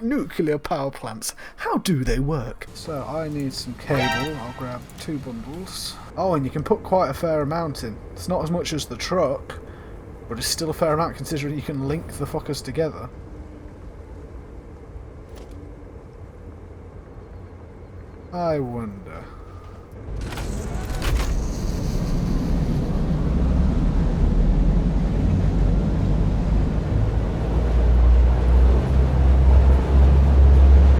Nuclear power plants, how do they work? So I need some cable. I'll grab 2 bundles. Oh, and you can put quite a fair amount in. It's not as much as the truck, but it's still a fair amount considering you can link the fuckers together. I wonder.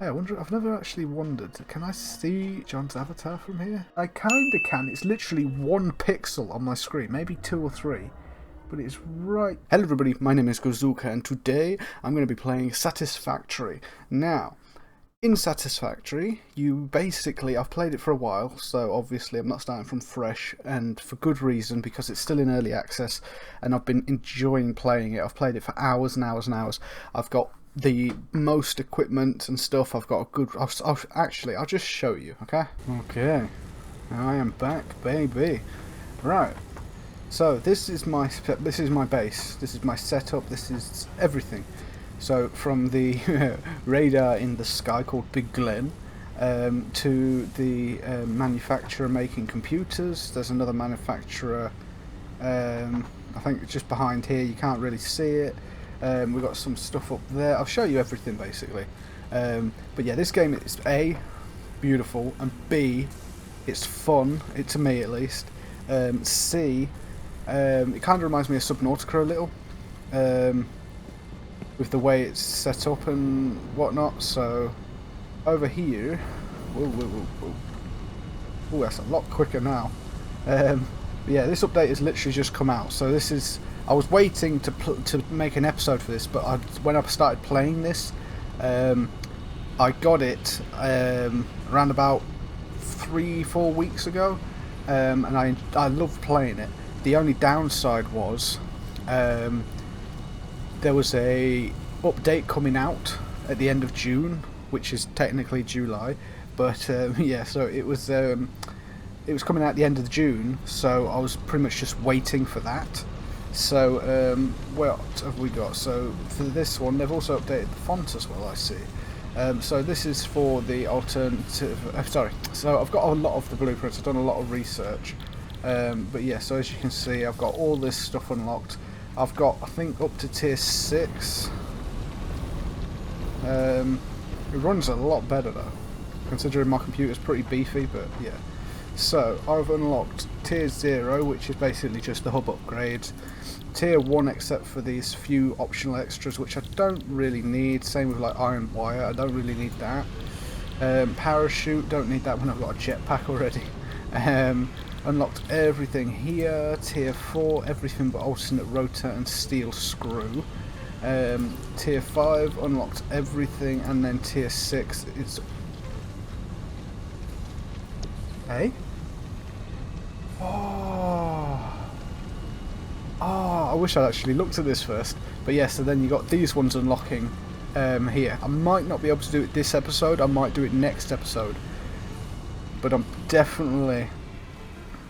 I wonder, I've never actually wondered, can I see John's avatar from here? I kinda can, it's literally 1 pixel on my screen, maybe 2 or 3, but it's right... Hello everybody, my name is Gazooka and today I'm going to be playing Satisfactory. Now, in Satisfactory, you basically, I've played it for a while, so obviously I'm not starting from fresh, and for good reason, because it's still in early access, and I've been enjoying playing it. I've played it for hours and hours and hours. I've got the most equipment and stuff. I've got a good... I'll just show you, okay? Okay, I am back, baby. Right, so this is my base. This is my setup. This is everything. So from the radar in the sky called Big Glen to the manufacturer making computers. There's another manufacturer, I think just behind here. You can't really see it. We've got some stuff up there. I'll show you everything basically. But yeah, this game is A, beautiful, and B, it's fun, to me at least. C, it kind of reminds me of Subnautica a little. With the way it's set up and whatnot. So over here, whoa. Oh, that's a lot quicker now. But yeah, this update has literally just come out. So this is, I was waiting to make an episode for this, but when I started playing this, I got it around about 3-4 weeks ago, and I loved playing it. The only downside was there was a update coming out at the end of June, which is technically July, but yeah, so it was coming out at the end of June, so I was pretty much just waiting for that. So what have we got? So for this one, they've also updated the font as well, I see. So this is for the alternative... sorry, so I've got a lot of the blueprints, I've done a lot of research, but yeah, so as you can see, I've got all this stuff unlocked. I've got, I think, up to tier 6. It runs a lot better though, considering my computer's pretty beefy, but yeah. So, I've unlocked tier 0, which is basically just the hub upgrades. Tier 1, except for these few optional extras, which I don't really need. Same with like iron wire, I don't really need that. Parachute, don't need that when I've got a jetpack already. Unlocked everything here. Tier 4, everything but alternate rotor and steel screw. Tier 5, unlocked everything, and then tier 6 is... Hey? Oh, I wish I'd actually looked at this first. But yeah, so then you got these ones unlocking here. I might not be able to do it this episode, I might do it next episode. But I'm definitely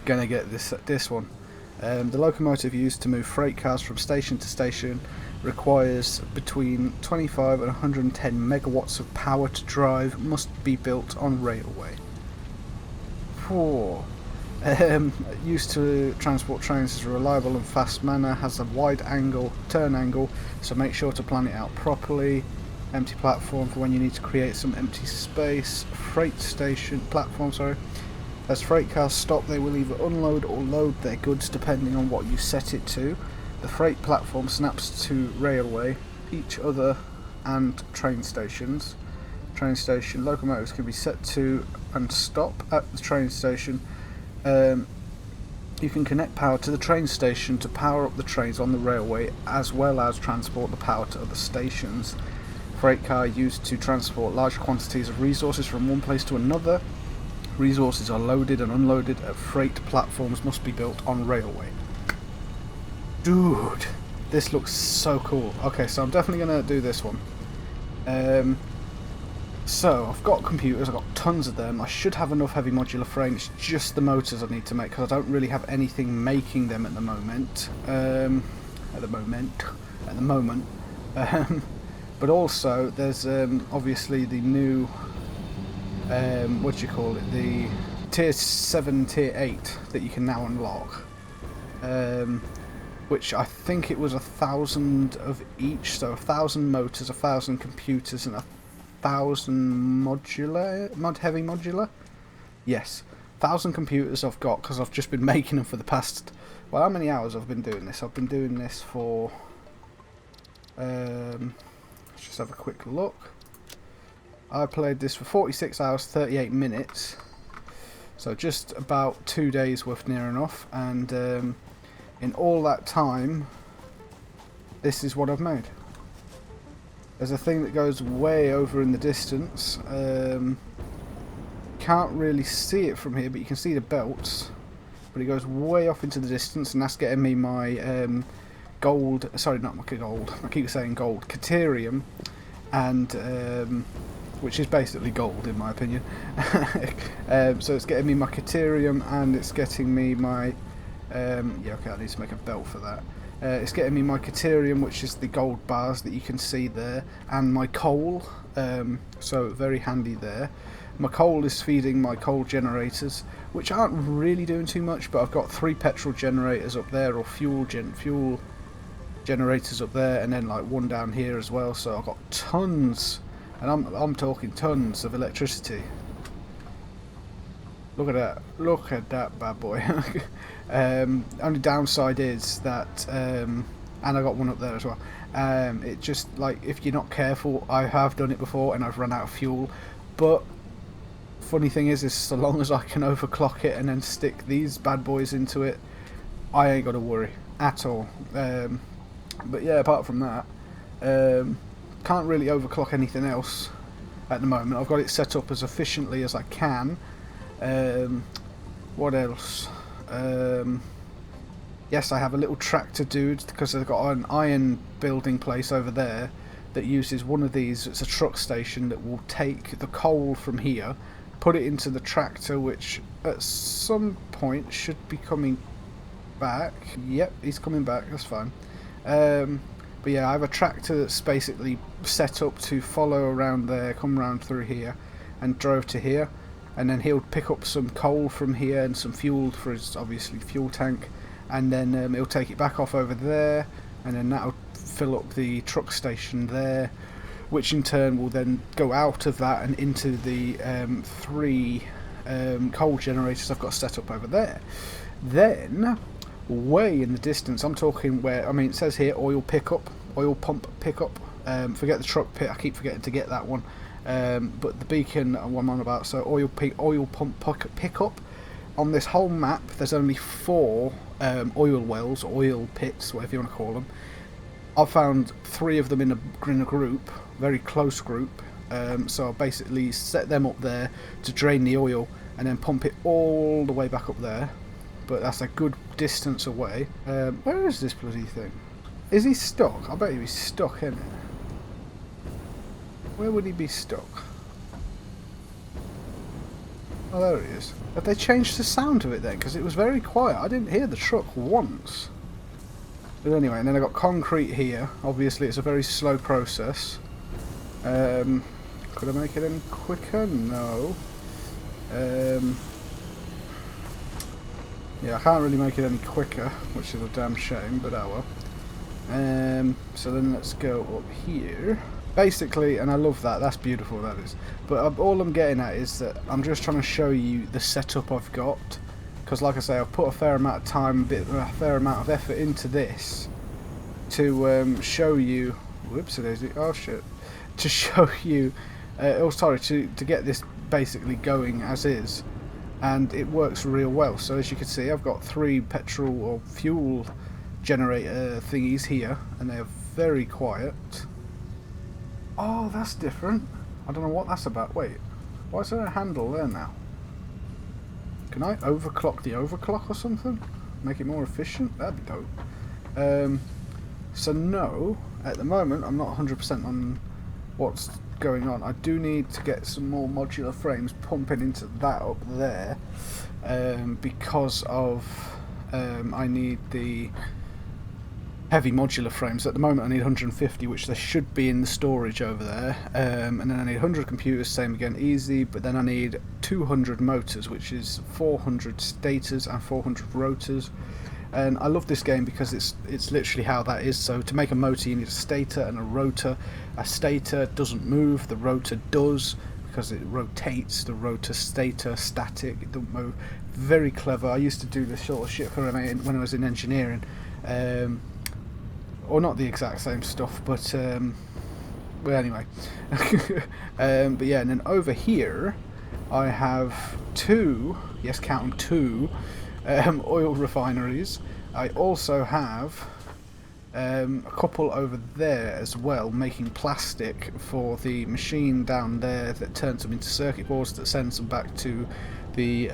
gonna get this one. The locomotive used to move freight cars from station to station requires between 25 and 110 megawatts of power to drive, must be built on railway. Used to transport trains in a reliable and fast manner, has a wide angle turn angle, so make sure to plan it out properly. Empty platform for when you need to create some empty space. Freight station platform, sorry. As freight cars stop, they will either unload or load their goods depending on what you set it to. The freight platform snaps to railway, each other, and train stations. Train station locomotives can be set to and stop at the train station. You can connect power to the train station to power up the trains on the railway, as well as transport the power to other stations. Freight car used to transport large quantities of resources from one place to another. Resources are loaded and unloaded at freight platforms, must be built on railway. Dude, this looks so cool. Okay, so I'm definitely going to do this one. So, I've got computers, I've got tons of them. I should have enough heavy modular frame, it's just the motors I need to make, because I don't really have anything making them at the moment. But also there's obviously the new what do you call it, the tier 7, tier 8 that you can now unlock, which I think it was 1,000 of each, so 1,000 motors, 1,000 computers, and 1,000 heavy modular. Yes, 1,000 computers I've got because I've just been making them for the past. Well, how many hours I've been doing this? I've been doing this for. Let's just have a quick look. I played this for 46 hours, 38 minutes. So just about 2 days worth, near enough, and in all that time, this is what I've made. There's a thing that goes way over in the distance. Can't really see it from here, but you can see the belts. But it goes way off into the distance, and that's getting me my gold. Sorry, not my gold. I keep saying gold. Caterium, and which is basically gold in my opinion. So it's getting me my Caterium, and it's getting me my yeah, okay, I need to make a belt for that. It's getting me my Caterium, which is the gold bars that you can see there, and my coal, so very handy there. My coal is feeding my coal generators, which aren't really doing too much, but I've got 3 petrol generators up there, or fuel generators up there, and then like 1 down here as well, so I've got tons, and I'm talking tons of electricity. Look at that bad boy. Only downside is that, and I got one up there as well, it just, like, if you're not careful, I have done it before and I've run out of fuel, but funny thing is so long as I can overclock it and then stick these bad boys into it, I ain't got to worry at all. But yeah, apart from that, can't really overclock anything else at the moment. I've got it set up as efficiently as I can. What else? Yes, I have a little tractor dude, because I've got an iron building place over there that uses one of these. It's a truck station that will take the coal from here, put it into the tractor, which at some point should be coming back. Yep, he's coming back, that's fine. But yeah, I have a tractor that's basically set up to follow around there, come around through here, and drove to here, and then he'll pick up some coal from here and some fuel for his, obviously, fuel tank, and then he'll take it back off over there, and then that'll fill up the truck station there, which in turn will then go out of that and into the 3 coal generators I've got set up over there. Then, way in the distance, I'm talking where, I mean, it says here oil pickup, oil pump pickup. Forget the truck pit, I keep forgetting to get that one. But the beacon I'm on about, so oil pump pickup. On this whole map, there's only 4 oil wells, oil pits, whatever you want to call them. I've found 3 of them in a group, very close group. So I basically set them up there to drain the oil and then pump it all the way back up there. But that's a good distance away. Where is this bloody thing? Is he stuck? I bet he's stuck, isn't it? Where would he be stuck? Oh, there he is. Have they changed the sound of it then? Because it was very quiet. I didn't hear the truck once. But anyway, and then I got concrete here. Obviously, it's a very slow process. Could I make it any quicker? No. Yeah, I can't really make it any quicker, which is a damn shame, but oh well. So then let's go up here. Basically, and I love that, that's beautiful, that is. But all I'm getting at is that I'm just trying to show you the setup I've got. Because like I say, I've put a fair amount of time, a fair amount of effort into this to show you... Whoopsie-daisy, oh shit. To show you... oh, sorry, to get this basically going as is. And it works real well. So as you can see, I've got 3 petrol or fuel generator thingies here, and they're very quiet. Oh, that's different. I don't know what that's about. Wait, why is there a handle there now? Can I overclock the overclock or something? Make it more efficient? That'd be dope. So no, at the moment I'm not 100% on what's going on. I do need to get some more modular frames pumping into that up there, because of I need the heavy modular frames. At the moment I need 150, which there should be in the storage over there, and then I need 100 computers, same again, easy, but then I need 200 motors, which is 400 stators and 400 rotors. And I love this game because it's literally how that is. So to make a motor you need a stator and a rotor. A stator doesn't move, the rotor does, because it rotates. The rotor, stator, static, it doesn't move. Very clever. I used to do this sort of shit when I was in engineering. Or not the exact same stuff, but well, anyway. But yeah, and then over here I have two, yes, count them, two oil refineries. I also have a couple over there as well, making plastic for the machine down there that turns them into circuit boards that sends them back to the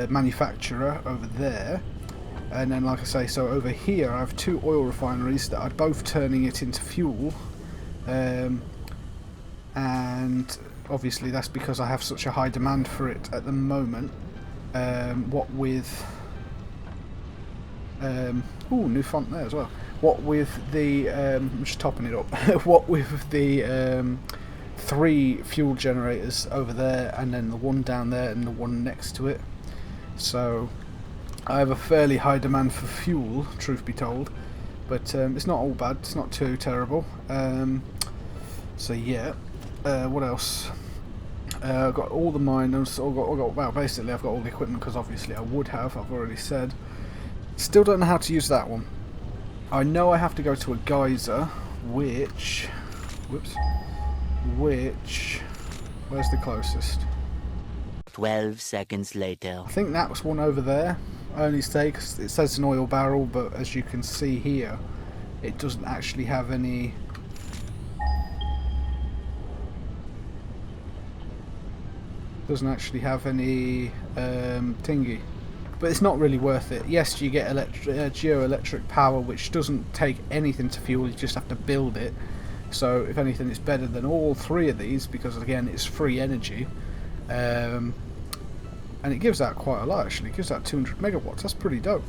manufacturer over there. And then, like I say, so over here I have two oil refineries that are both turning it into fuel, and obviously that's because I have such a high demand for it at the moment. What with new font there as well. What with the I'm just topping it up. What with the 3 fuel generators over there, and then the one down there and the one next to it. So I have a fairly high demand for fuel, truth be told, but it's not all bad, it's not too terrible. So yeah, what else? I've got all the miners, well, basically I've got all the equipment, because obviously I would have, I've already said. Still don't know how to use that one. I know I have to go to a geyser, which, where's the closest? 12 seconds later. I think that was one over there. I only say because it says an oil barrel, but as you can see here, it doesn't actually have any. Thingy. But it's not really worth it. Yes, you get geoelectric power, which doesn't take anything to fuel. You just have to build it. So if anything, it's better than all 3 of these, because again, it's free energy. And it gives out quite a lot, actually. It gives out 200 megawatts, that's pretty dope.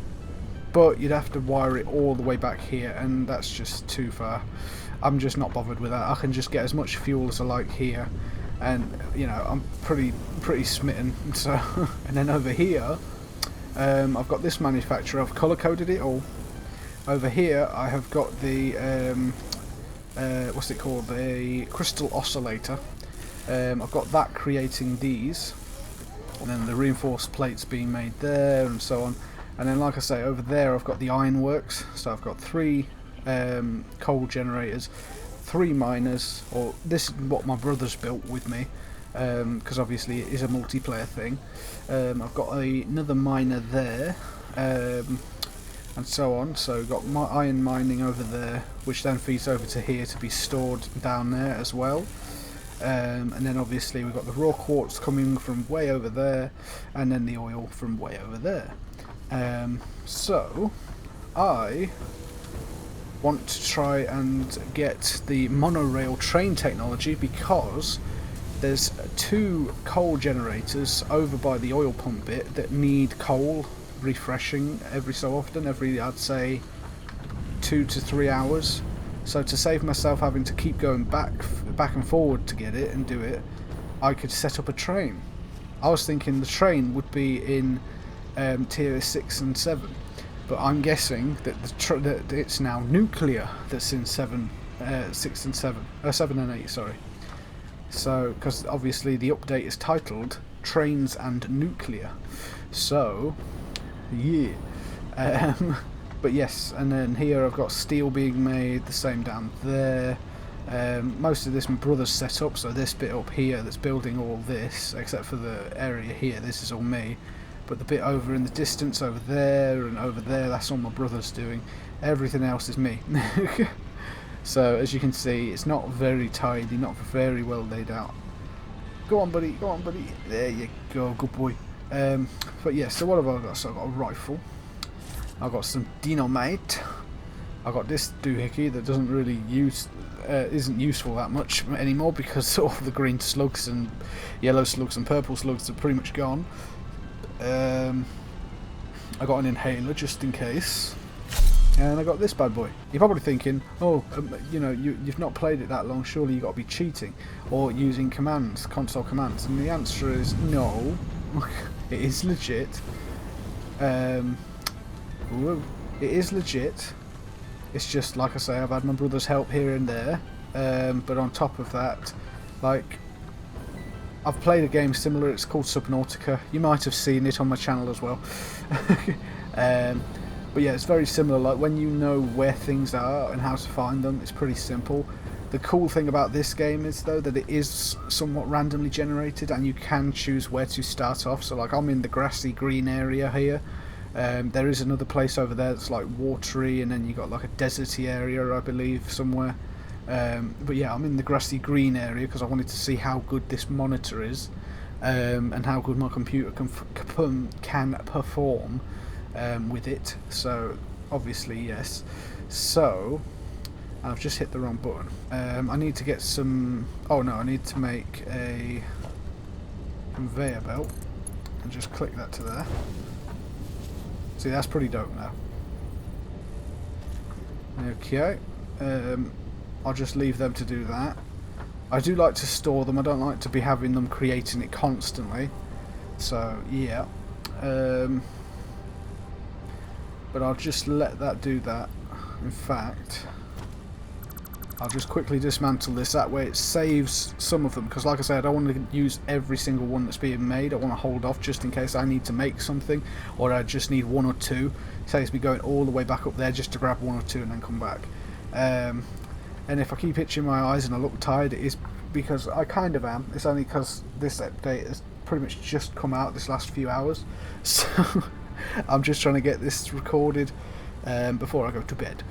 But you'd have to wire it all the way back here, and that's just too far. I'm just not bothered with that. I can just get as much fuel as I like here, and you know, I'm pretty smitten. So, and then over here, I've got this manufacturer. I've color coded it all. Over here, I have got the what's it called? The crystal oscillator. I've got that creating these. And then the reinforced plates being made there, and so on. And then, like I say, over there I've got the ironworks. So I've got 3 coal generators, 3 miners, or this is what my brother's built with me, because obviously it is a multiplayer thing. I've got another miner there, and so on. So got my iron mining over there, which then feeds over to here to be stored down there as well. And then obviously we've got the raw quartz coming from way over there, and then the oil from way over there. So I want to try and get the monorail train technology, because there's 2 coal generators over by the oil pump bit that need coal refreshing every so often, every, I'd say, 2 to 3 hours. So to save myself having to keep going back and forward to get it and do it, I could set up a train. I was thinking the train would be in tier 6 and 7, but I'm guessing that that it's now nuclear that's in 6 and 7, 7 and 8, sorry. So, because obviously the update is titled Trains and Nuclear. So, yeah. But yes, and then here I've got steel being made, the same down there. Most of this my brother's set up, so this bit up here that's building all this, except for the area here, this is all me. But the bit over in the distance, over there and over there, that's all my brother's doing. Everything else is me. So as you can see, it's not very tidy, not very well laid out. Go on buddy, there you go, good boy. But yeah, so what have I got? So I've got a rifle, I've got some dynamite, I've got this doohickey that doesn't really isn't useful that much anymore, because all the green slugs and yellow slugs and purple slugs are pretty much gone. I got an inhaler just in case. And I got this bad boy. You're probably thinking, oh, you know, you've not played it that long, surely you've got to be cheating or using commands, console commands. And the answer is no. It is legit. It is legit. It's just, like I say, I've had my brother's help here and there. But on top of that, like, I've played a game similar, it's called Subnautica. You might have seen it on my channel as well. But yeah, it's very similar. Like, when you know where things are and how to find them, it's pretty simple. The cool thing about this game is, though, that it is somewhat randomly generated and you can choose where to start off. So, like, I'm in the grassy green area here. There is another place over there that's like watery, and then you got like a deserty area, I believe, somewhere. But yeah, I'm in the grassy green area because I wanted to see how good this monitor is, and how good my computer can perform with it. So obviously yes. So I've just hit the wrong button. I need to get some. Oh no, I need to make a conveyor belt and just click that to there. See, that's pretty dope now. Okay. I'll just leave them to do that. I do like to store them. I don't like to be having them creating it constantly. So yeah. But I'll just let that do that. In fact, I'll just quickly dismantle this. That way it saves some of them. Because like I said, I don't want to use every single one that's being made. I want to hold off just in case I need to make something. Or I just need one or two. It saves me going all the way back up there just to grab one or two and then come back. And if I keep itching my eyes and I look tired, it is because I kind of am. It's only because this update has pretty much just come out this last few hours. So I'm just trying to get this recorded before I go to bed.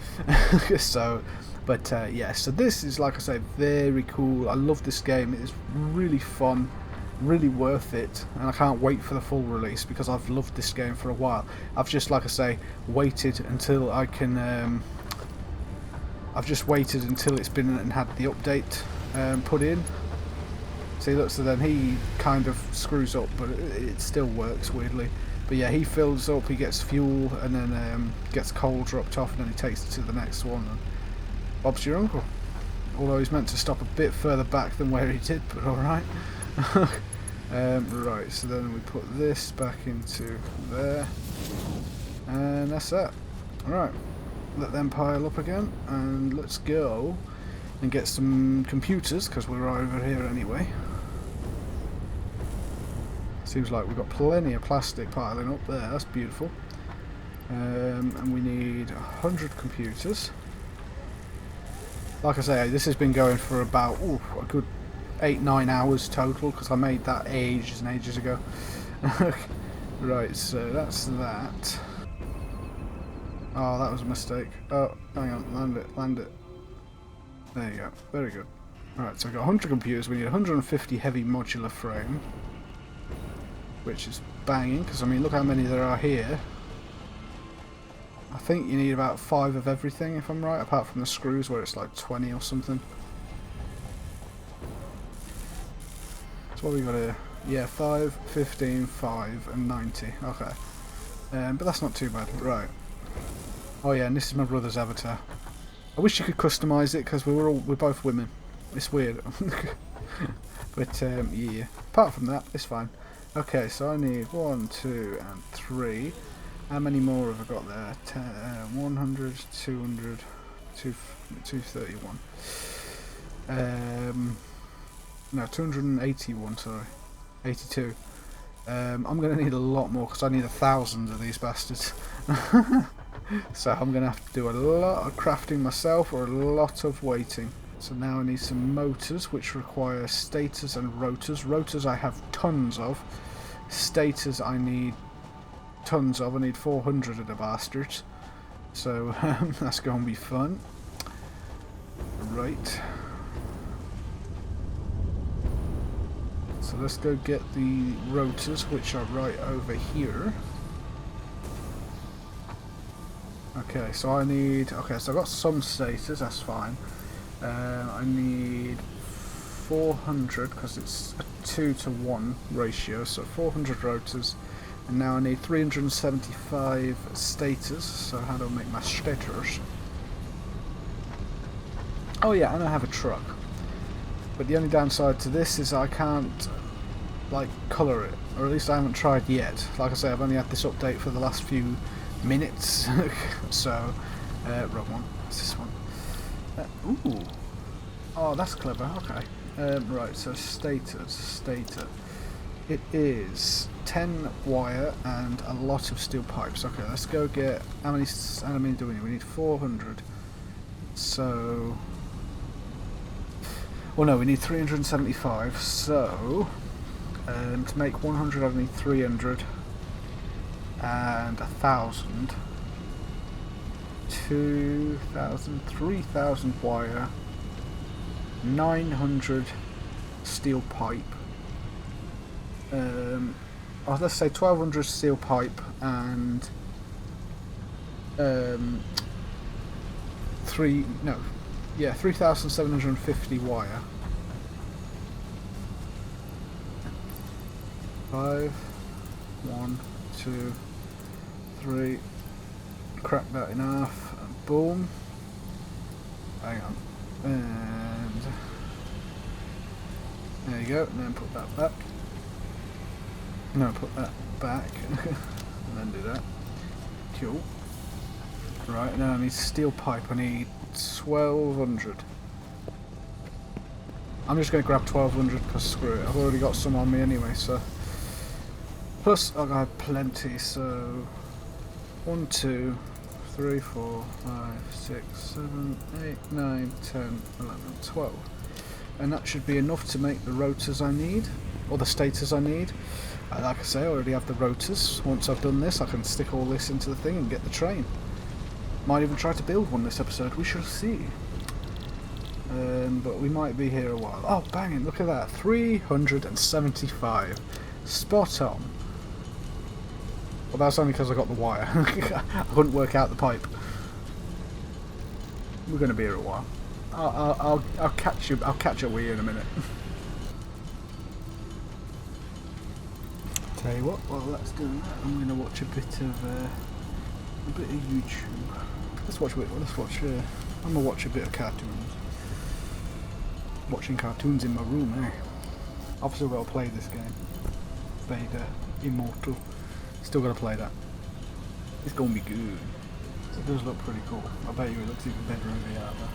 So, but yeah, so this is, like I say, very cool. I love this game. It is really fun, really worth it, and I can't wait for the full release because I've loved this game for a while. I've just, like I say, waited until I can. I've just waited until it's been and had the update put in. See, look, so then he kind of screws up, but it still works weirdly. But yeah, he fills up, he gets fuel, and then gets coal dropped off, and then he takes it to the next one. And Bob's your uncle. Although he's meant to stop a bit further back than where he did, but alright. Right, so then we put this back into there. And that's that. Alright. Let them pile up again, and let's go and get some computers because we're over here anyway. Seems like we've got plenty of plastic piling up there. That's beautiful. And we need 100 computers. Like I say, this has been going for about a good 8-9 hours total because I made that ages and ages ago. Right, so that's that. Oh, that was a mistake. Oh, hang on, land it. There you go, very good. Alright, so we've got 100 computers, we need 150 heavy modular frame. Which is banging, because I mean, look how many there are here. I think you need about 5 of everything, if I'm right, apart from the screws where it's like 20 or something. So what have we got here? Yeah, 5, 15, 5, and 90. Okay. But that's not too bad. Right. Oh yeah, and this is my brother's avatar. I wish you could customise it because we're both women. It's weird. But yeah. Apart from that, it's fine. Okay, so I need 1, 2, and 3. How many more have I got there? 100, 200, 231. No, 281. Sorry, 82. I'm going to need a lot more because I need 1,000 of these bastards. So I'm going to have to do a lot of crafting myself or a lot of waiting. So now I need some motors which require stators and rotors. Rotors I have tons of. Stators I need tons of. I need 400 of the bastards. So that's going to be fun. Right. So let's go get the rotors which are right over here. Okay, so I need... Okay, so I've got some stators, that's fine. I need 400 because it's a 2-to-1 ratio, so 400 rotors, And now I need 375 stators, so how do I make my stators? Oh yeah, and I have a truck. But the only downside to this is I can't, like, colour it. Or at least I haven't tried yet. Like I say, I've only had this update for the last few minutes. So, wrong one. What's this one? Ooh. Oh, that's clever. Okay. Right, so stator. It is 10 wire and a lot of steel pipes. Okay, let's go get... How many do we need? We need 400. So... Well, no, we need 375. So... to make 100 I need 300. And 1,000. 2,000, 3,000 wire. 900 steel pipe. Let's say 1,200 steel pipe and 3,750 wire. 5, 1, 2, 3. Crack that in half. And boom. Hang on. And there you go. And then put that back. No, put that back. And then do that. Cool. Right, now I need steel pipe. I need 1,200. I'm just going to grab 1,200 because screw it. I've already got some on me anyway, so. Plus, I've got plenty, so. 1, 2, 3, 4, 5, 6, 7, 8, 9, 10, 11, 12. And that should be enough to make the rotors I need, or the stators I need. Like I say, I already have the rotors. Once I've done this, I can stick all this into the thing and get the train. Might even try to build one this episode, we shall see. But we might be here a while. Oh, banging, look at that. 375. Spot on. Well, that's only because I got the wire. I couldn't work out the pipe. We're going to be here a while. I'll catch you. I'll catch up with you in a minute. Tell you what. Well, let's do that. I'm going to watch a bit of YouTube. Let's watch. I'm gonna watch a bit of cartoons. Watching cartoons in my room, eh? Obviously, I've got to play this game. Vader, Immortal. Still got to play that. It's gonna be good. It does look pretty cool. I bet you it looks even better in VR though.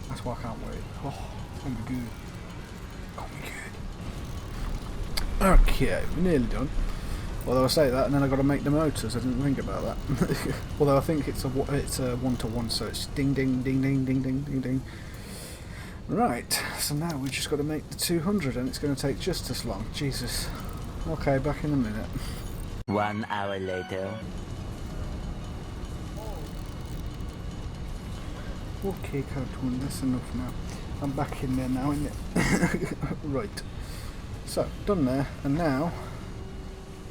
That's why I can't wait. Oh, it's gonna be good. Gonna be good. Okay, we're nearly done. Although I say that, and then I got to make the motors. I didn't think about that. Although I think it's a 1-to-1, so it's ding ding ding ding ding ding ding ding. Right. So now we just got to make the 200, and it's going to take just as long. Jesus. Okay, back in a minute. 1 hour later. Okay, cartoon, that's enough now. I'm back in there now, isn't it? Right. So, done there, and now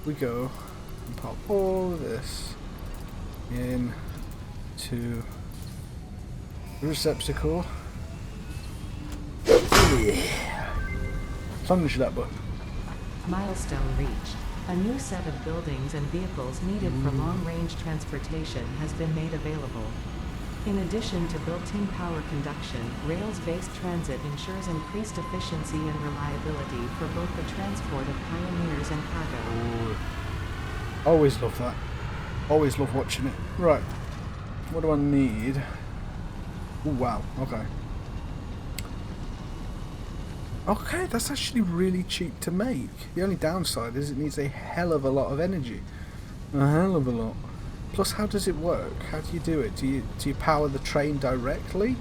we go and pop all of this into the receptacle. Plunge that button. Milestone reached. A new set of buildings and vehicles needed for long-range transportation has been made available. In addition to built-in power conduction, rails-based transit ensures increased efficiency and reliability for both the transport of pioneers and cargo. Always love that. Always love watching it. Right. What do I need? Oh wow. Okay. Okay, that's actually really cheap to make. The only downside is it needs a hell of a lot of energy. A hell of a lot. Plus, how does it work? How do you do it? Do you power the train directly?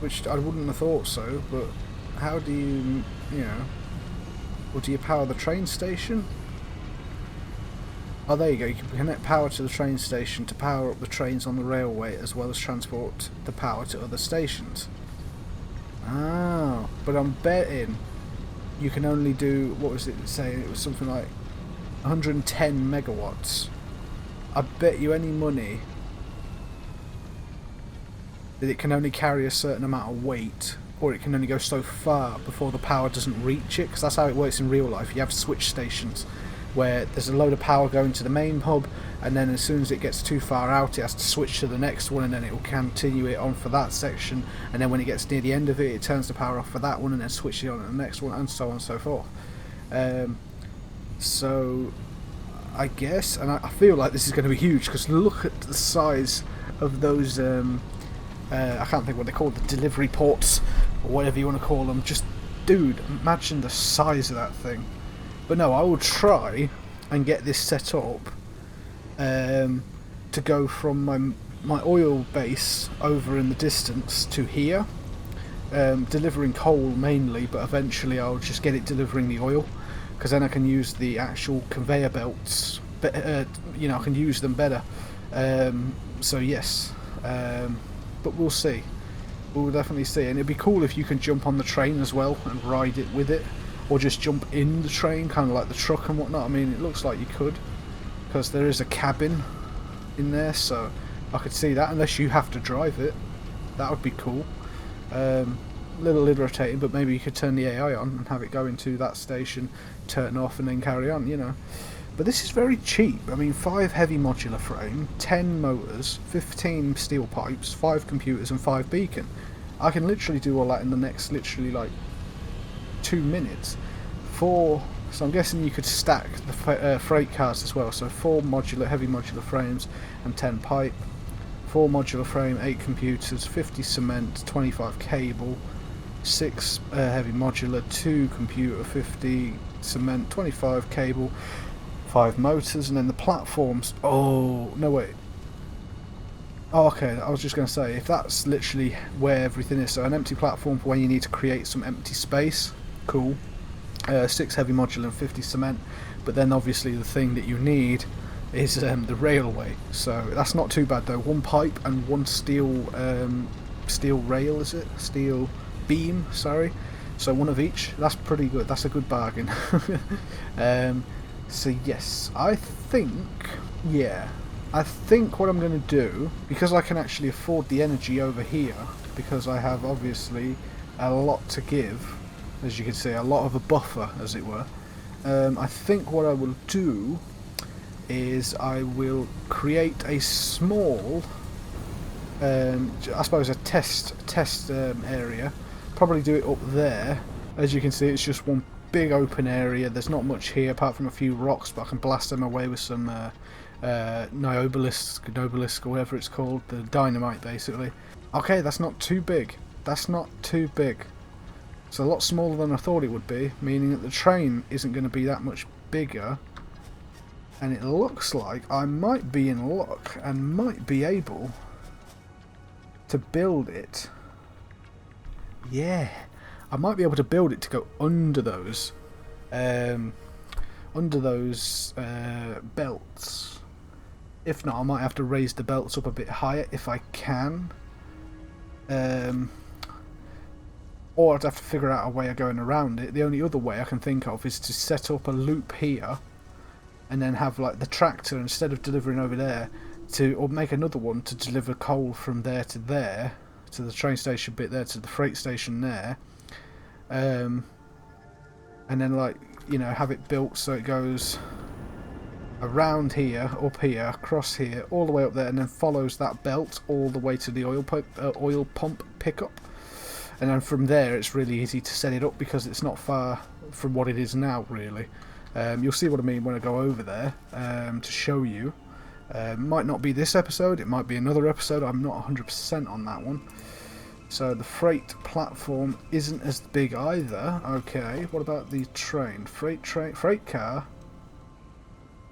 Which I wouldn't have thought so, but how do you know... Or do you power the train station? Oh, there you go. You can connect power to the train station to power up the trains on the railway, as well as transport the power to other stations. Oh, but I'm betting you can only do, what was it saying? It was something like 110 megawatts. I bet you any money that it can only carry a certain amount of weight or it can only go so far before the power doesn't reach it, because that's how it works in real life. You have switch stations where there's a load of power going to the main hub, and then as soon as it gets too far out it has to switch to the next one, and then it will continue it on for that section, and then when it gets near the end of it, it turns the power off for that one and then switches it on to the next one, and so on and so forth. So I guess, and I feel like this is going to be huge, because look at the size of those I can't think what they're called, the delivery ports or whatever you want to call them. Just, dude, imagine the size of that thing. But no, I will try and get this set up to go from my oil base over in the distance to here, delivering coal mainly, but eventually I'll just get it delivering the oil, because then I can use the actual conveyor belts, you know, I can use them better. So yes, but we'll see. We'll definitely see, and it'd be cool if you can jump on the train as well and ride it with it, or just jump in the train, kind of like the truck and whatnot. I mean, it looks like you could, because there is a cabin in there, so I could see that, unless you have to drive it. That would be cool. A little irritating, but maybe you could turn the AI on and have it go into that station, turn off, and then carry on, you know. But this is very cheap. I mean, 5 heavy modular frame, 10 motors, 15 steel pipes, 5 computers, and 5 beacon. I can literally do all that in the next, literally, like, 2 minutes. 4, so I'm guessing you could stack the freight cars as well. So 4 heavy modular frames and 10 pipe. 4 modular frame, 8 computers, 50 cement, 25 cable, 6 heavy modular, 2 computer, 50 cement, 25 cable, 5 motors, and then the platforms. Oh, no, wait. Oh, okay, I was just going to say, if that's literally where everything is, so an empty platform for when you need to create some empty space, cool. 6 heavy modular and 50 cement, but then obviously the thing that you need is the railway, so that's not too bad though. 1 pipe and 1 steel rail, is it? Steel beam, sorry. So 1 of each, that's pretty good, that's a good bargain. So yes, I think what I'm going to do, because I can actually afford the energy over here, because I have obviously a lot to give, as you can see, a lot of a buffer, as it were. I think what I will do is I will create a small, I suppose a test area, probably do it up there. As you can see, it's just one big open area. There's not much here apart from a few rocks, but I can blast them away with some Nobelisk, or whatever it's called, the dynamite basically. Okay, that's not too big. That's not too big. It's a lot smaller than I thought it would be, meaning that the train isn't going to be that much bigger. And it looks like I might be in luck and might be able to build it. Yeah, I might be able to build it to go under those belts. If not, I might have to raise the belts up a bit higher if I can. Or I'd have to figure out a way of going around it. The only other way I can think of is to set up a loop here, and then have like the tractor, instead of delivering over there, or make another one to deliver coal from there, to the train station bit there, to the freight station there. And then, like, you know, have it built so it goes around here, up here, across here, all the way up there, and then follows that belt all the way to the oil pump pickup. And then from there it's really easy to set it up, because it's not far from what it is now, really. You'll see what I mean when I go over there to show you. Might not be this episode, it might be another episode, I'm not 100% on that one. So the freight platform isn't as big either. Okay, what about the train? Freight car.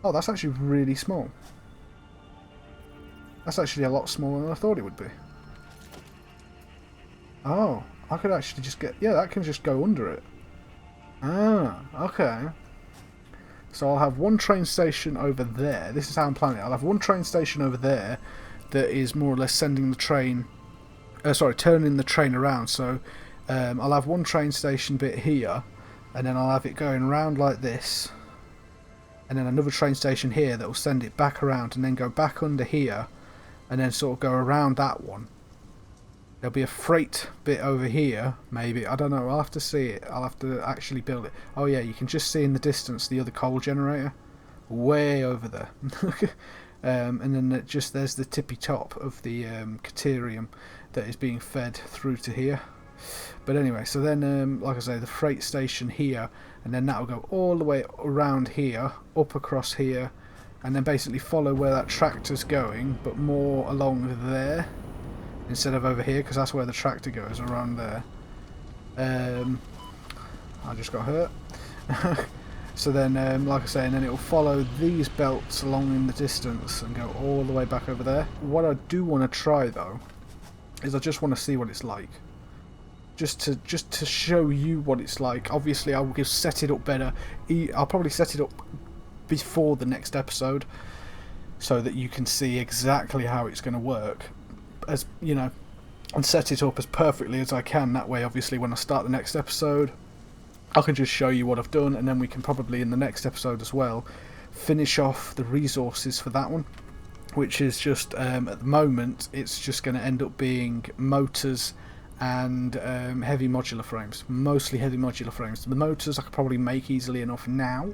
Oh, that's actually really small. That's actually a lot smaller than I thought it would be. Oh, I could actually just get... Yeah, that can just go under it. Ah, okay. So I'll have 1 train station over there. This is how I'm planning it. I'll have 1 train station over there that is more or less sending the train... turning the train around. So I'll have 1 train station bit here, and then I'll have it going around like this, and then another train station here that will send it back around, and then go back under here, and then sort of go around that one. There'll be a freight bit over here, maybe. I don't know. I'll have to see it. I'll have to actually build it. Oh yeah, you can just see in the distance the other coal generator. Way over there. And then there's the tippy top of the caterium that is being fed through to here. But anyway, so then, like I say, the freight station here, and then that'll go all the way around here, up across here, and then basically follow where that tractor's going, but more along there instead of over here, because that's where the tractor goes, around there. I just got hurt. So then, like I say, and then it'll follow these belts along in the distance and go all the way back over there. What I do want to try, though, is I just want to see what it's like. Just to show you what it's like. Obviously, I will set it up better. I'll probably set it up before the next episode, so that you can see exactly how it's going to work. As you know, and set it up as perfectly as I can. That way, obviously, when I start the next episode, I can just show you what I've done, and then we can probably in the next episode as well finish off the resources for that one, which is just at the moment it's just going to end up being motors and heavy modular frames, mostly heavy modular frames. The motors I could probably make easily enough now,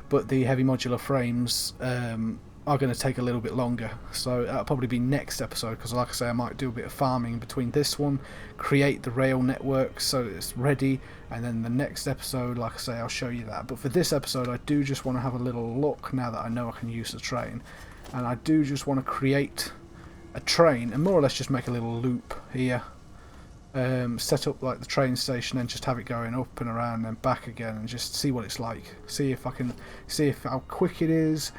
but the heavy modular frames are going to take a little bit longer, so that'll probably be next episode, because like I say, I might do a bit of farming between this one, create the rail network so it's ready, and then the next episode, like I say, I'll show you that. But for this episode, I do just want to have a little look now that I know I can use the train, and I do just want to create a train and more or less just make a little loop here, set up like the train station and just have it going up and around and back again, and just see what it's like, see if I can see if how quick it is,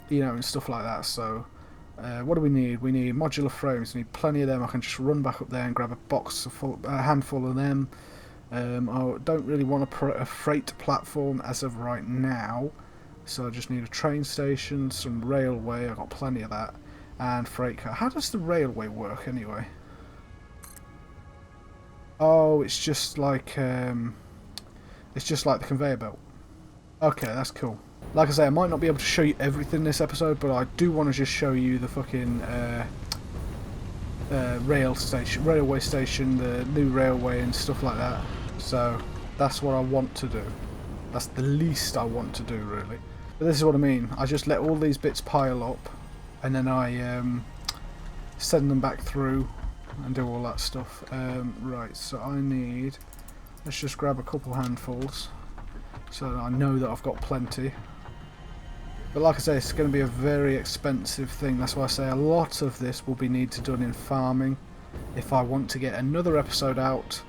you know, and stuff like that. So what do we need? We need modular frames. We need plenty of them. I can just run back up there and grab a handful of them. I don't really want a freight platform as of right now, so I just need a train station, some railway. I've got plenty of that, and freight car. How does the railway work anyway? Oh, it's just like the conveyor belt. Okay, that's cool. Like I say, I might not be able to show you everything in this episode, but I do want to just show you the fucking railway station, the new railway and stuff like that. So that's what I want to do. That's the least I want to do, really. But this is what I mean. I just let all these bits pile up, and then I send them back through and do all that stuff. Right, so I need... Let's just grab a couple handfuls, so that I know that I've got plenty. But like I say, it's going to be a very expensive thing. That's why I say a lot of this will be needed done in farming. If I want to get another episode out,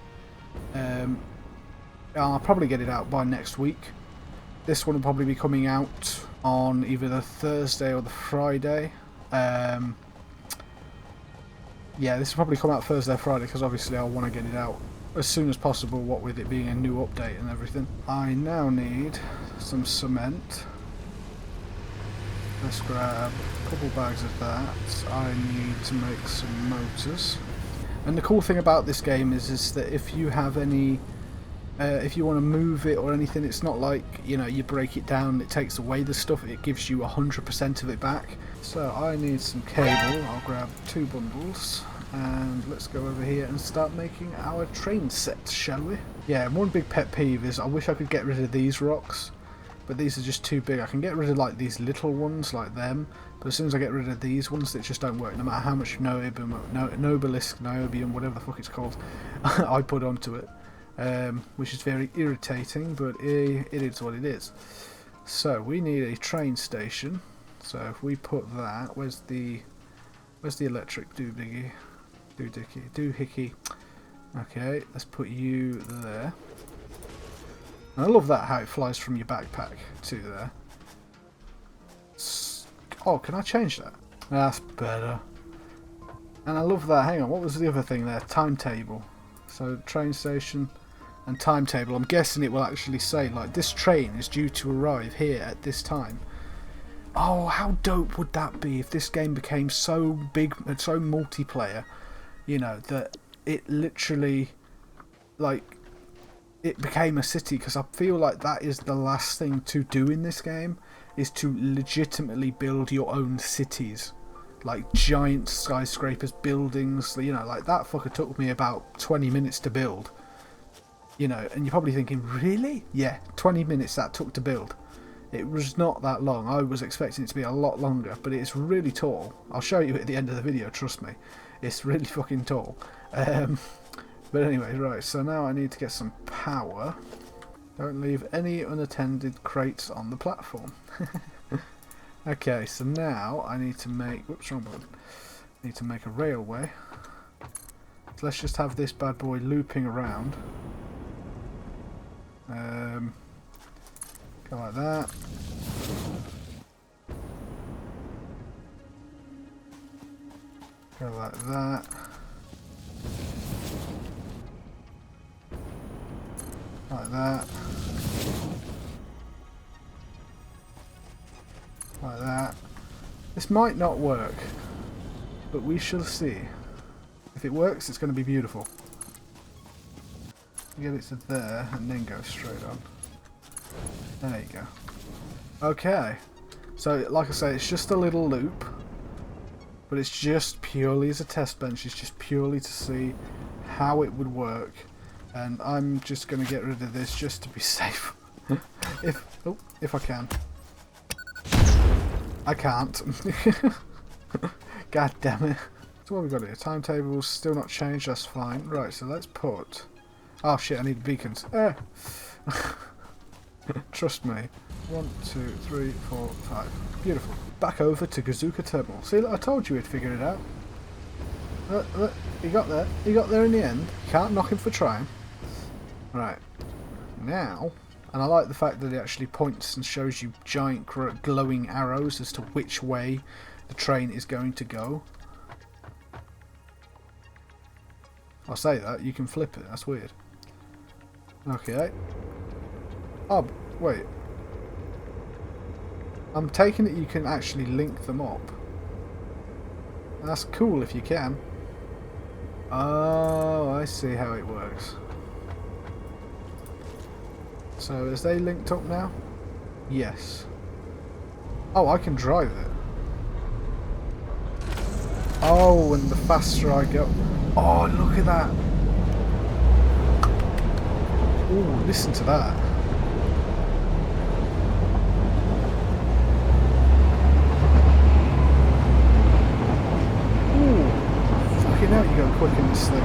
I'll probably get it out by next week. This one will probably be coming out on either the Thursday or the Friday. Yeah, this will probably come out Thursday or Friday, because obviously I want to get it out as soon as possible, what with it being a new update and everything. I now need some cement. Let's grab a couple bags of that. I need to make some motors. And the cool thing about this game is that if you have any, if you want to move it or anything, it's not like, you know, you break it down, it takes away the stuff, it gives you 100% of it back. So I need some cable. I'll grab 2 bundles. And let's go over here and start making our train set, shall we? Yeah, one big pet peeve is I wish I could get rid of these rocks, but these are just too big. I can get rid of like these little ones like them, but as soon as I get rid of these ones, they just don't work, no matter how much niobium, whatever the fuck it's called, I put onto it, which is very irritating, but it is what it is. So we need a train station. So if we put that, where's the electric doohickey? Okay, let's put you there. And I love that, how it flies from your backpack to there. Oh, can I change that? That's better. And I love that. Hang on, what was the other thing there? Timetable. So train station and timetable. I'm guessing it will actually say like this train is due to arrive here at this time. Oh, how dope would that be if this game became so big and so multiplayer, you know, that it literally, like, it became a city, because I feel like that is the last thing to do in this game, is to legitimately build your own cities. like giant skyscrapers, buildings, you know, like that fucker took me about 20 minutes to build. You know, and you're probably thinking, really? Yeah, 20 minutes that took to build. It was not that long. I was expecting it to be a lot longer, but it's really tall. I'll show you at the end of the video, trust me. It's really fucking tall. But anyway, right, so now I need to get some power. Don't leave any unattended crates on the platform. Okay, so now I need to make... Whoops, wrong button. I need to make a railway. So let's just have this bad boy looping around. Go like that. Go like that. Like that. Like that. This might not work, but we shall see. If it works, it's going to be beautiful. Get it to there and then go straight on. There you go. Okay. So, like I say, it's just a little loop, but it's just purely as a test bench. It's just purely to see how it would work. And I'm just going to get rid of this just to be safe. if I can. I can't. God damn it. So what have we got here? Timetable's still not changed, that's fine. Right, so let's put... Oh shit, I need beacons. Trust me. 1, 2, 3, 4, 5. Beautiful. Back over to Gazooka Terminal. See, look, I told you he'd figured it out. Look, he got there. He got there in the end. You can't knock him for trying. Right. Now, and I like the fact that it actually points and shows you giant glowing arrows as to which way the train is going to go. I'll say that. You can flip it. That's weird. Okay. Oh, wait. I'm taking it you can actually link them up. That's cool if you can. Oh, I see how it works. So, is they linked up now? Yes. Oh, I can drive it. Oh, and the faster I go... Oh, look at that. Ooh, listen to that. Ooh, fucking hell, you go quick in this thing.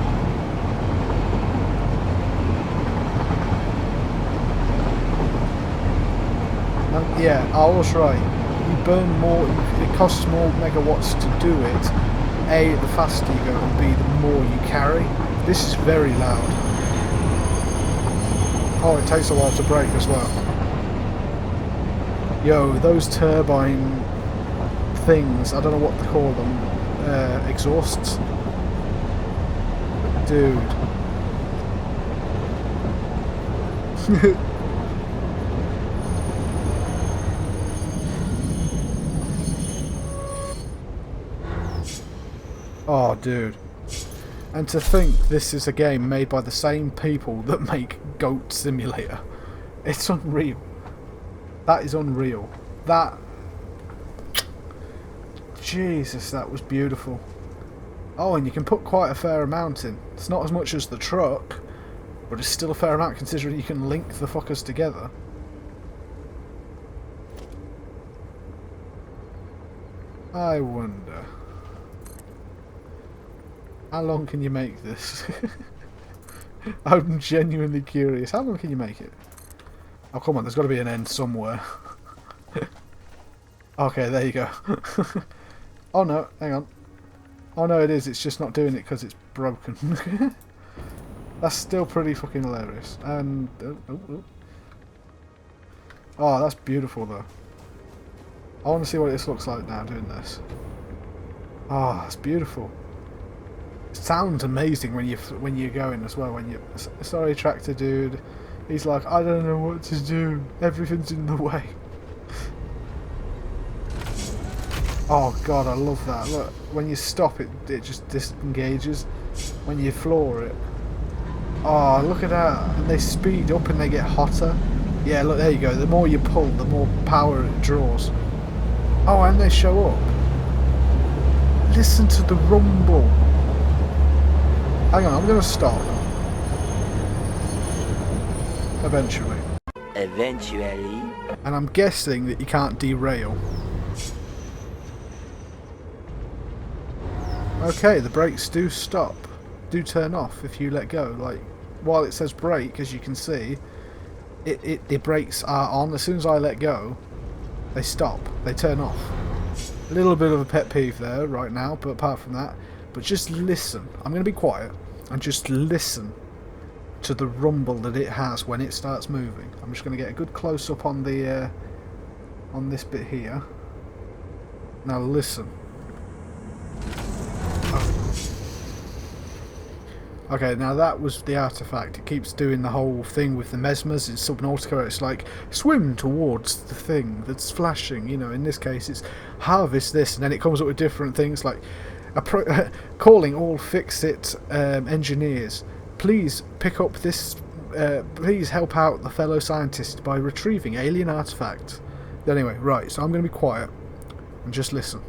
Yeah, I was right. You burn more, it costs more megawatts to do it. A, the faster you go, and B, the more you carry. This is very loud. Oh, it takes a while to brake as well. Yo, those turbine things, I don't know what to call them, exhausts. Dude. Oh, dude. And to think this is a game made by the same people that make Goat Simulator. It's unreal. That is unreal. That... Jesus, that was beautiful. Oh, and you can put quite a fair amount in. It's not as much as the truck, but it's still a fair amount considering you can link the fuckers together. I wonder... How long can you make this? I'm genuinely curious. How long can you make it? Oh, come on. There's got to be an end somewhere. Okay, there you go. Oh, no. Hang on. Oh, no, it is. It's just not doing it because it's broken. That's still pretty fucking hilarious. And... Oh, that's beautiful, though. I want to see what this looks like now doing this. Oh, that's beautiful. It sounds amazing when you're going as well. When you sorry, tractor dude. He's like, I don't know what to do. Everything's in the way. Oh god, I love that. Look, when you stop it, it just disengages. When you floor it. Oh, look at that. And they speed up and they get hotter. Yeah, look, there you go. The more you pull, the more power it draws. Oh, and they show up. Listen to the rumble. Hang on, I'm going to stop. Eventually. Eventually. And I'm guessing that you can't derail. Okay, the brakes do stop. Do turn off if you let go. Like, while it says brake, as you can see, the brakes are on. As soon as I let go, they stop. They turn off. A little bit of a pet peeve there right now, but apart from that, but just listen. I'm going to be quiet and just listen to the rumble that it has when it starts moving. I'm just going to get a good close-up on the on this bit here. Now listen. Okay, now that was the artifact. It keeps doing the whole thing with the mesmers. It's Subnautica. It's like, swim towards the thing that's flashing. You know, in this case, it's harvest this, and then it comes up with different things like calling all fix-it engineers. Please pick up this. Please help out the fellow scientist by retrieving alien artifacts. Anyway, right. So I'm going to be quiet and just listen.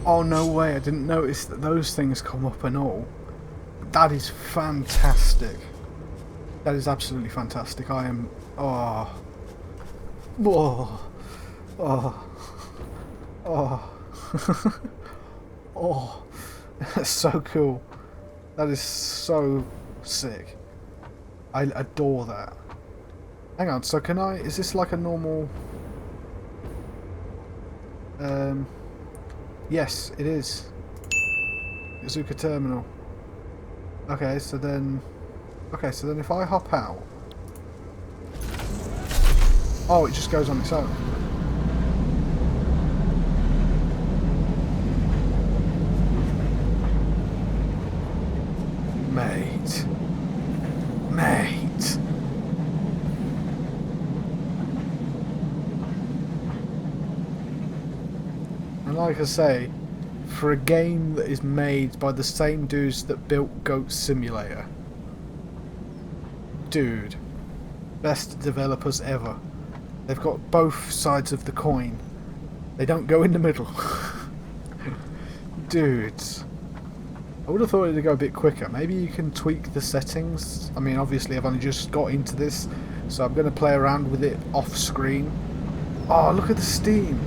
Oh, no way, I didn't notice that those things come up and all. That is fantastic. That is absolutely fantastic. I am... Oh. Oh. Oh. Oh. Oh. That's so cool. That is so sick. I adore that. Hang on, so can I... Is this like a normal... Yes, it is. Gazooka Terminal. Okay, so then if I hop out... Oh, it just goes on its own. Mate. Mate. And like I say, for a game that is made by the same dudes that built Goat Simulator, dude, best developers ever. They've got both sides of the coin. They don't go in the middle. Dudes. I would have thought it'd go a bit quicker. Maybe you can tweak the settings. I mean, obviously I've only just got into this, so I'm going to play around with it off screen. Oh, look at the steam.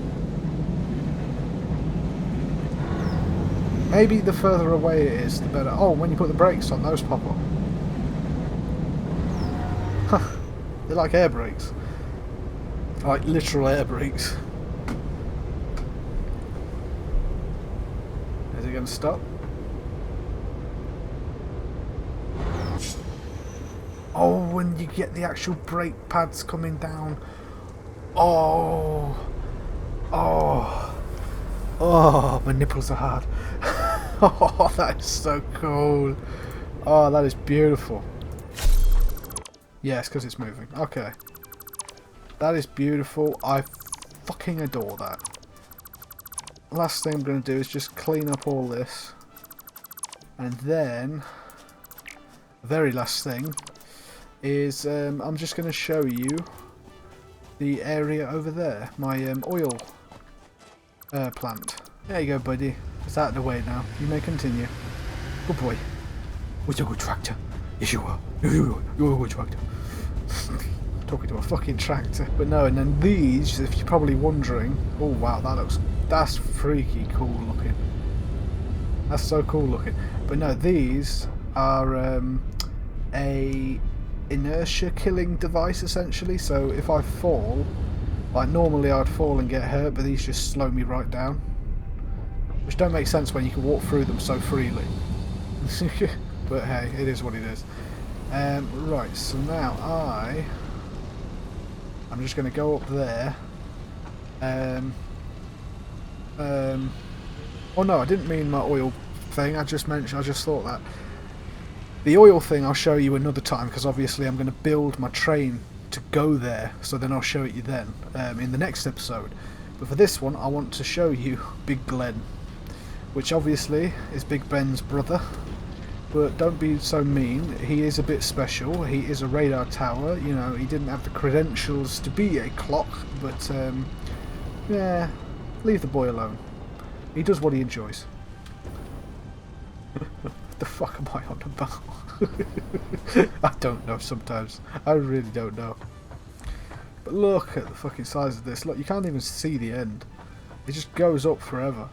Maybe the further away it is, the better. Oh, when you put the brakes on, those pop up. Huh. They're like air brakes. Like literal air brakes. Is it going to stop? Oh, when you get the actual brake pads coming down. Oh. Oh. Oh, my nipples are hard. Oh, that is so cool. Oh, that is beautiful. Yes, because it's moving. Okay. That is beautiful. I fucking adore that. Last thing I'm going to do is just clean up all this. And then, the very last thing is I'm just going to show you the area over there. My oil plant. There you go, buddy. It's out of the way now. You may continue. Good boy. With your good tractor. Yes, you are. You're a good tractor. Talking to a fucking tractor. But no, and then these, if you're probably wondering, oh wow, that's freaky cool looking. That's so cool looking. But no, these are a inertia killing device essentially. So if I fall, like normally I'd fall and get hurt, but these just slow me right down. Which don't make sense when you can walk through them so freely. But hey, it is what it is. Right, so now I'm just going to go up there. Oh no, I didn't mean my oil thing. I just thought that. The oil thing I'll show you another time, because obviously I'm going to build my train to go there, so then I'll show it you then in the next episode. But for this one, I want to show you Big Glen, which obviously is Big Ben's brother. But don't be so mean, he is a bit special. He is a radar tower, you know, he didn't have the credentials to be a clock, but yeah, leave the boy alone. He does what he enjoys. What the fuck am I on about? I don't know sometimes. I really don't know. But look at the fucking size of this. Look, you can't even see the end. It just goes up forever.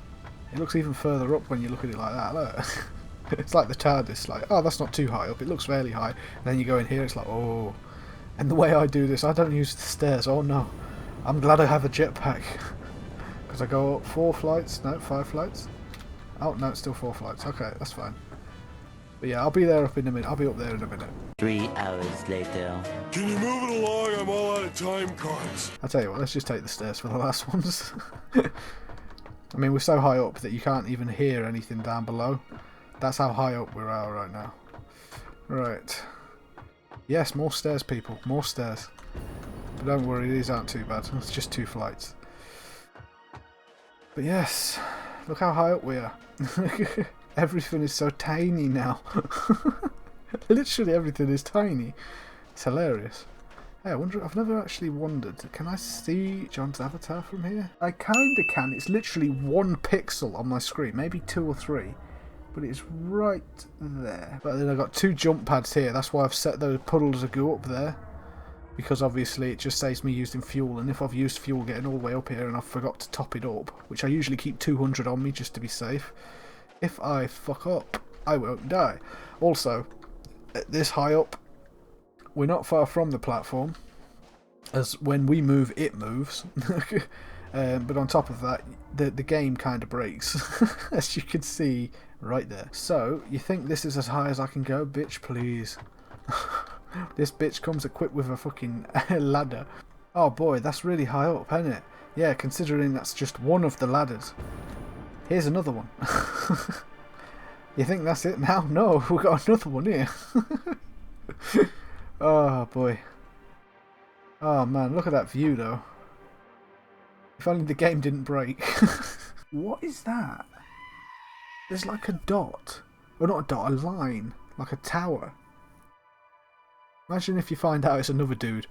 It looks even further up when you look at it like that. Look. It's like the TARDIS, like, oh, that's not too high up, it looks fairly high. And then you go in here, it's like, oh. And the way I do this, I don't use the stairs, oh no. I'm glad I have a jetpack. Because I go up 4 flights, no, 5 flights. Oh, no, it's still 4 flights, okay, that's fine. But yeah, I'll be there up in a minute, I'll be up there in a minute. 3 hours later. Can you move it along? I'm all out of time cards. I'll tell you what, let's just take the stairs for the last ones. I mean, we're so high up that you can't even hear anything down below. That's how high up we are right now. Right. Yes, more stairs, people. More stairs. But don't worry, these aren't too bad. It's just 2 flights. But yes, look how high up we are. Everything is so tiny now. Literally everything is tiny. It's hilarious. Hey, I wonder, I've never actually wondered, can I see John's avatar from here? I kinda can. It's literally 1 pixel on my screen, maybe 2 or 3. But it's right there. But then I've got 2 jump pads here. That's why I've set those puddles to go up there. Because obviously it just saves me using fuel. And if I've used fuel getting all the way up here and I forgot to top it up, which I usually keep 200 on me just to be safe, if I fuck up, I won't die. Also, at this high up, we're not far from the platform. As when we move, it moves. But on top of that, the game kind of breaks. As you can see right there. So, you think this is as high as I can go? Bitch, please. This bitch comes equipped with a fucking ladder. Oh boy, that's really high up, isn't it? Yeah, considering that's just one of the ladders. Here's another one. You think that's it now? No, we've got another one here. Oh boy. Oh man, look at that view though. If only the game didn't break. What is that? There's like a dot. Or not a dot, a line. Like a tower. Imagine if you find out it's another dude.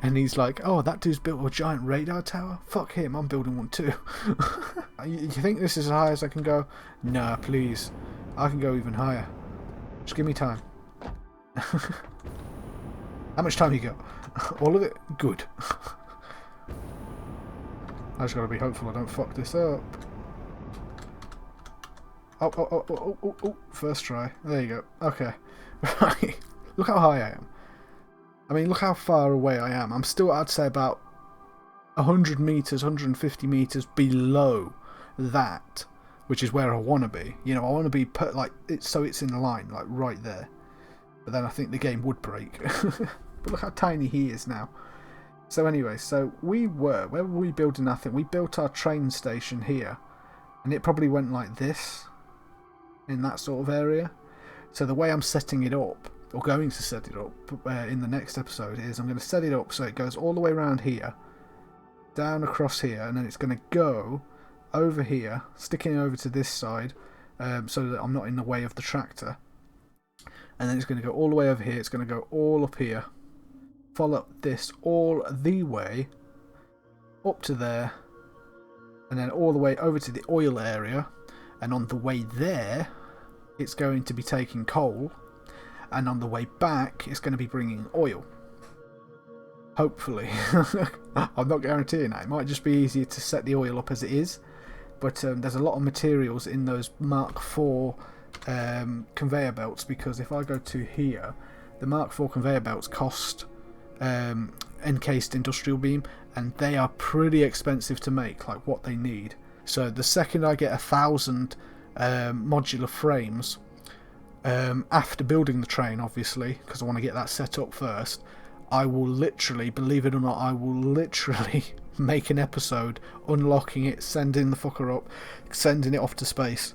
And he's like, oh, that dude's built a giant radar tower? Fuck him, I'm building one too. You think this is as high as I can go? Nah, please. I can go even higher. Just give me time. How much time you got? All of it? Good. I just gotta be hopeful I don't fuck this up. Oh, first try. There you go. Okay. Right. Look how high I am. I mean, look how far away I am. I'm still, I'd say, about 100 metres, 150 metres below that, which is where I want to be. You know, I want to be put, like, so it's in the line, like, right there. But then I think the game would break. But look how tiny he is now. So anyway, so where were we building? I think we built our train station here. And it probably went like this. In that sort of area. So the way I'm setting it up, or going to set it up in the next episode, is I'm going to set it up so it goes all the way around here, down across here, and then it's going to go over here, sticking over to this side, so that I'm not in the way of the tractor. And then it's going to go all the way over here, it's going to go all up here, follow this all the way up to there, and then all the way over to the oil area, and on the way there it's going to be taking coal, and on the way back it's going to be bringing oil. Hopefully. I'm not guaranteeing that. It might just be easier to set the oil up as it is, but there's a lot of materials in those Mark IV conveyor belts, because if I go to here, the Mark IV conveyor belts cost encased industrial beam, and they are pretty expensive to make, like what they need. So the second I get 1,000 modular frames, after building the train, obviously, because I want to get that set up first, I will literally, believe it or not, I will literally make an episode unlocking it, sending the fucker up, sending it off to space,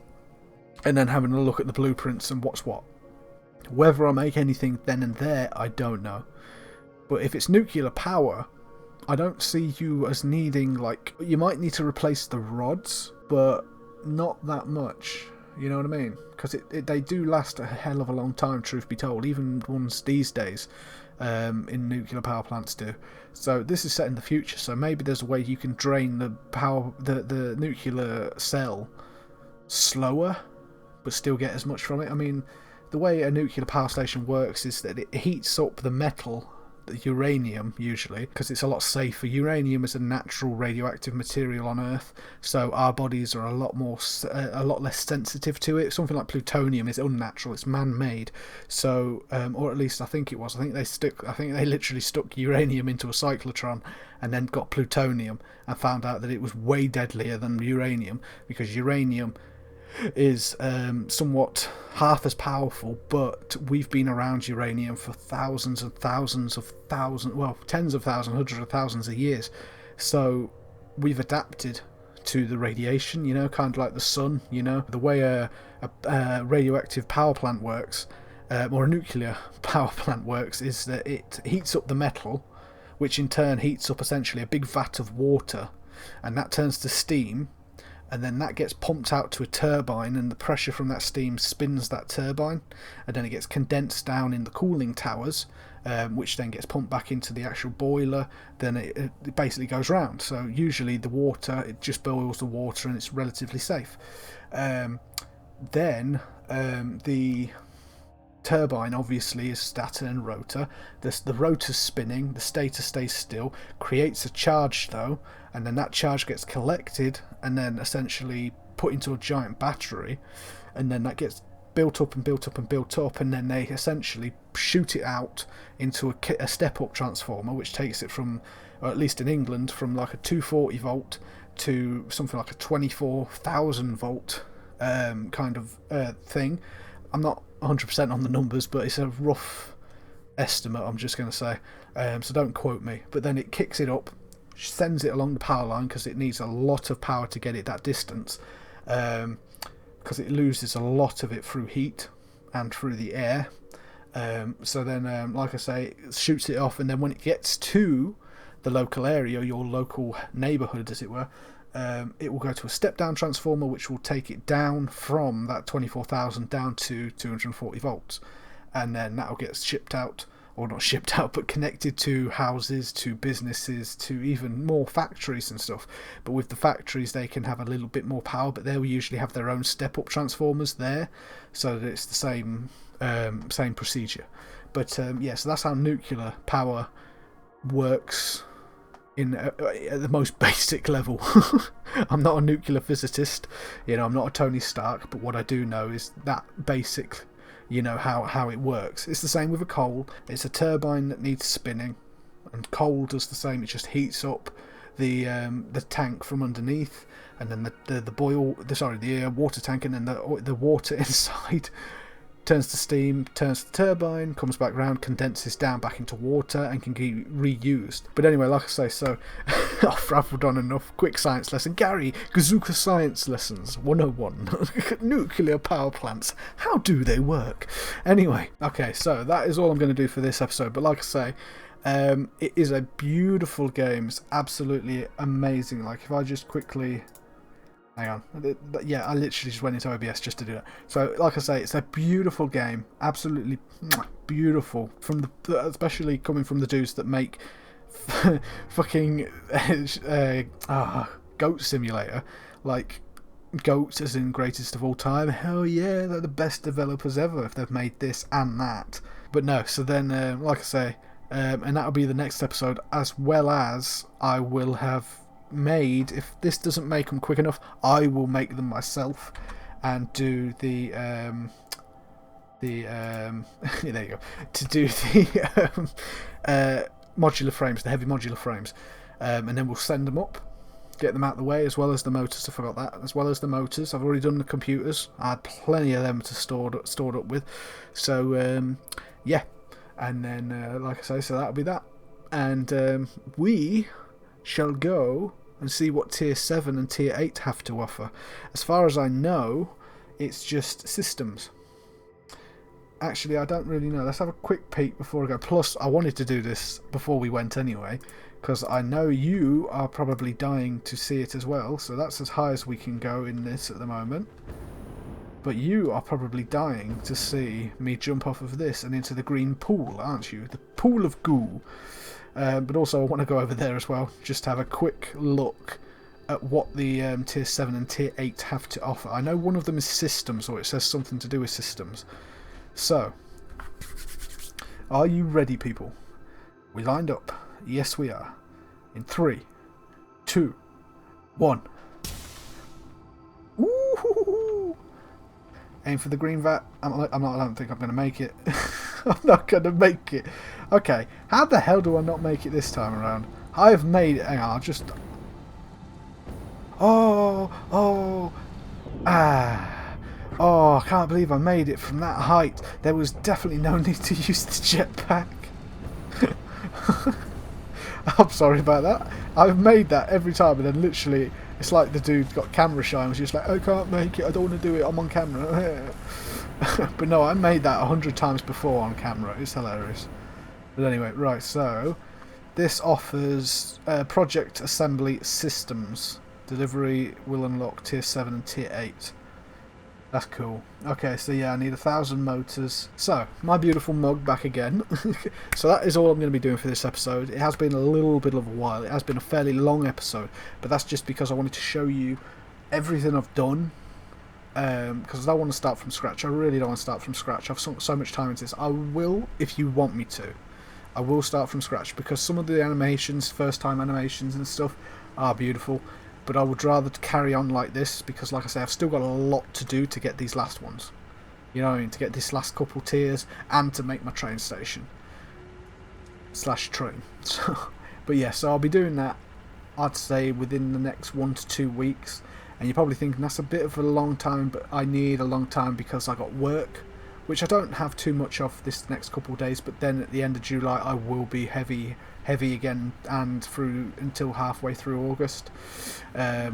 and then having a look at the blueprints and what's what. Whether I make anything then and there, I don't know. But if it's nuclear power, I don't see you as needing, like, you might need to replace the rods, but not that much. You know what I mean? Because they do last a hell of a long time, truth be told. Even ones these days in nuclear power plants do. So this is set in the future, so maybe there's a way you can drain the nuclear cell slower, but still get as much from it. I mean, the way a nuclear power station works is that it heats up the metal, the uranium usually, because it's a lot safer. Uranium is a natural radioactive material on Earth, so our bodies are a lot less sensitive to it. Something like plutonium is unnatural; it's man-made. So, or at least I think it was. I think they literally stuck uranium into a cyclotron and then got plutonium and found out that it was way deadlier than uranium, because uranium is somewhat half as powerful, but we've been around uranium for tens of thousands, hundreds of thousands of years, so we've adapted to the radiation, you know, kind of like the sun, you know. The way a radioactive power plant works, or a nuclear power plant works, is that it heats up the metal, which in turn heats up essentially a big vat of water, and that turns to steam, and then that gets pumped out to a turbine, and the pressure from that steam spins that turbine, and then it gets condensed down in the cooling towers, which then gets pumped back into the actual boiler. Then it basically goes round. So usually the water, it just boils the water and it's relatively safe. Then the turbine obviously is stator and rotor. The rotor's spinning, the stator stays still, creates a charge though, and then that charge gets collected and then essentially put into a giant battery, and then that gets built up and built up and built up, and then they essentially shoot it out into a step-up transformer, which takes it from, or at least in England, from like a 240 volt to something like a 24,000 volt kind of thing. I'm not 100% on the numbers, but it's a rough estimate, I'm just going to say, so don't quote me. But then it kicks it up, sends it along the power line, because it needs a lot of power to get it that distance, because it loses a lot of it through heat and through the air. So then, like I say, it shoots it off, and then when it gets to the local area, your local neighbourhood as it were, it will go to a step-down transformer, which will take it down from that 24,000 down to 240 volts, and then that will get shipped out, or not shipped out, but connected to houses, to businesses, to even more factories and stuff. But with the factories, they can have a little bit more power, but they'll usually have their own step-up transformers there, so that it's the same procedure. But yeah, so that's how nuclear power works in at the most basic level. I'm not a nuclear physicist, you know, I'm not a Tony Stark, but what I do know is that basic, you know, how it works. It's the same with a coal. It's a turbine that needs spinning, and coal does the same. It just heats up the tank from underneath, and then the water tank, and then the water inside turns to steam, turns to the turbine, comes back round, condenses down back into water, and can be reused. But anyway, like I say, so I've rambled on enough. Quick science lesson. Gary, Gazooka Science Lessons 101. Nuclear power plants. How do they work? Anyway, okay, so that is all I'm going to do for this episode. But like I say, it is a beautiful game. It's absolutely amazing. Like, if I just quickly... Hang on. Yeah, I literally just went into OBS just to do that. So, like I say, it's a beautiful game. Absolutely beautiful. Especially coming from the dudes that make fucking Goat Simulator. Like, Goats as in greatest of all time. Hell yeah, they're the best developers ever if they've made this and that. But no, so then, like I say, and that'll be the next episode, as well as I will have made, if this doesn't make them quick enough, I will make them myself and do the there you go, to do the modular frames, the heavy modular frames, and then we'll send them up get them out of the way, as well as the motors. I forgot that. As well as the motors, I've already done the computers. I had plenty of them to stored up with. So yeah, and then like I say, so that'll be that. And we shall go and see what Tier 7 and Tier 8 have to offer. As far as I know, it's just systems. Actually, I don't really know. Let's have a quick peek before I go. Plus, I wanted to do this before we went anyway, because I know you are probably dying to see it as well. So that's as high as we can go in this at the moment. But you are probably dying to see me jump off of this and into the green pool, aren't you? The pool of goo. But also I want to go over there as well, just to have a quick look at what the Tier 7 and Tier 8 have to offer. I know one of them is systems, or it says something to do with systems. So, are you ready, people? We lined up. Yes, we are. In 3, 2, 1. Ooh! Aim for the green vat. I don't think I'm going to make it. I'm not going to make it. Okay, how the hell do I not make it this time around? I've made it. Hang on, I'll just... Oh, I can't believe I made it from that height. There was definitely no need to use the jetpack. I'm sorry about that. I've made that every time, and then literally, it's like the dude got camera shy and was just like, I can't make it, I don't want to do it, I'm on camera. But no, I made that 100 times before on camera. It's hilarious. But anyway, right, so this offers project assembly systems. Delivery will unlock Tier 7 and Tier 8. That's cool. Okay, so yeah, I need 1,000 motors. So, my beautiful mug back again. So that is all I'm going to be doing for this episode. It has been a little bit of a while. It has been a fairly long episode. But that's just because I wanted to show you everything I've done. Because I don't want to start from scratch. I really don't want to start from scratch. I've sunk so much time into this. I will, if you want me to. I will start from scratch. Because some of the animations, first time animations and stuff, are beautiful. But I would rather carry on like this, because like I say, I've still got a lot to do to get these last ones. You know what I mean? To get this last couple tiers, and to make my train station. / train. So, but yeah, so I'll be doing that, I'd say, within the next 1 to 2 weeks. And you're probably thinking, that's a bit of a long time, but I need a long time because I got work, which I don't have too much of this next couple of days, but then at the end of July I will be heavy again, and through until halfway through August. But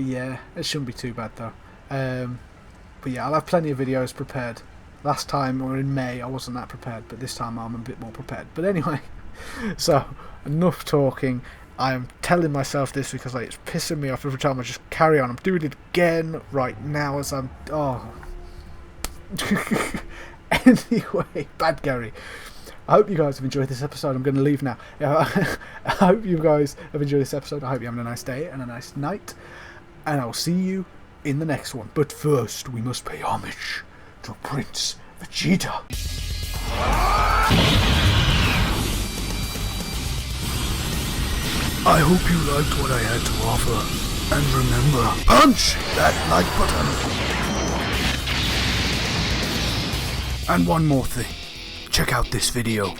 yeah, it shouldn't be too bad though. But yeah, I'll have plenty of videos prepared. Last time, or in May, I wasn't that prepared, but this time I'm a bit more prepared. But anyway, so enough talking. I'm telling myself this because like, it's pissing me off every time I just carry on. I'm doing it again right now as I'm... Anyway, bad Gary. I hope you guys have enjoyed this episode. I'm going to leave now. I hope you guys have enjoyed this episode. I hope you're having a nice day and a nice night. And I'll see you in the next one. But first, we must pay homage to Prince Vegeta. I hope you liked what I had to offer. And remember, punch that like button. And one more thing. Check out this video.